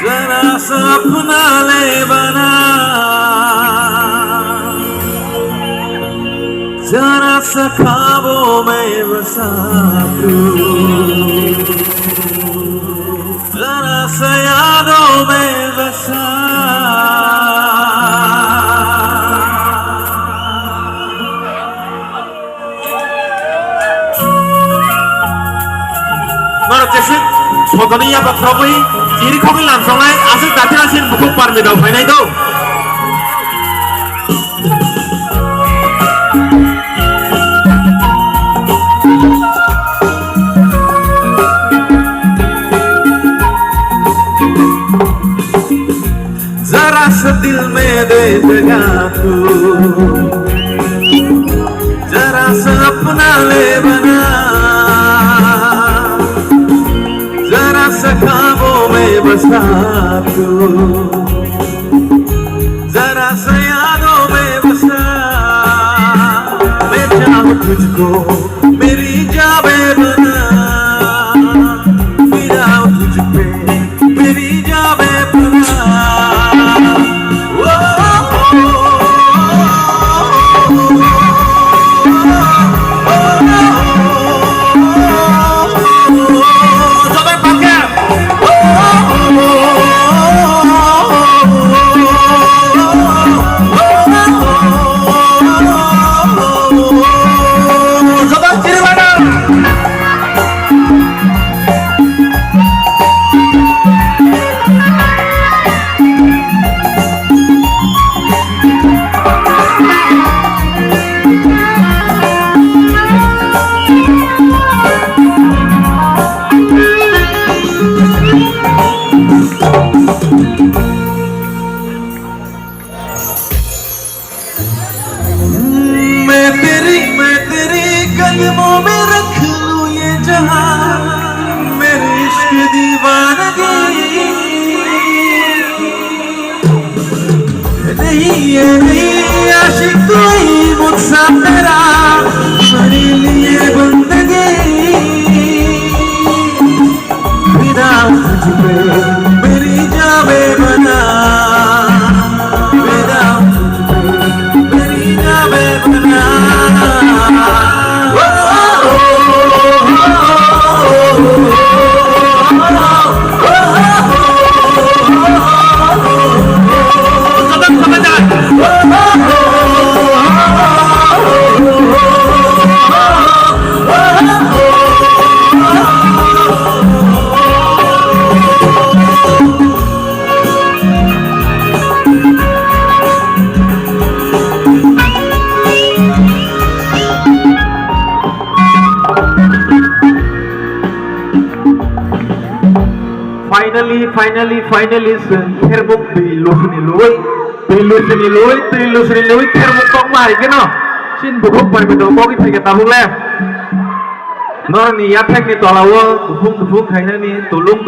जरा सा अपना ले बना जरा सा ख्वाबों में बसा तू जरा सा यादों में बसा Menurut Jason, sebetulnya Pak Jokowi ini kami langsung naik asal tadi hasil buku parmidau final itu. Zara se dil mein de jagah tu, zara se apna le bana. ख्वाबों में बसा तू जरा सा यादों में बसा मैं चाहूं तुझको मेरी जावे बना फिरा तुझ पे मेरी जावे बना कदमों में रख लूं ये जहां मेरे इश्क दीवानगी नहीं ये नहीं आशिक कोई मुझसा मेरा मेरे लिए बंदगी फिदा तुझ पे मेरी जावे बना फिदा तुझ पे मेरी जावे बना Finally, terbuk bilusni lui terbuk tong mai keno sin bukuk parmidau bogi theke tabuk le nor ni ya thek ni tolawo tupung thaina ni tulung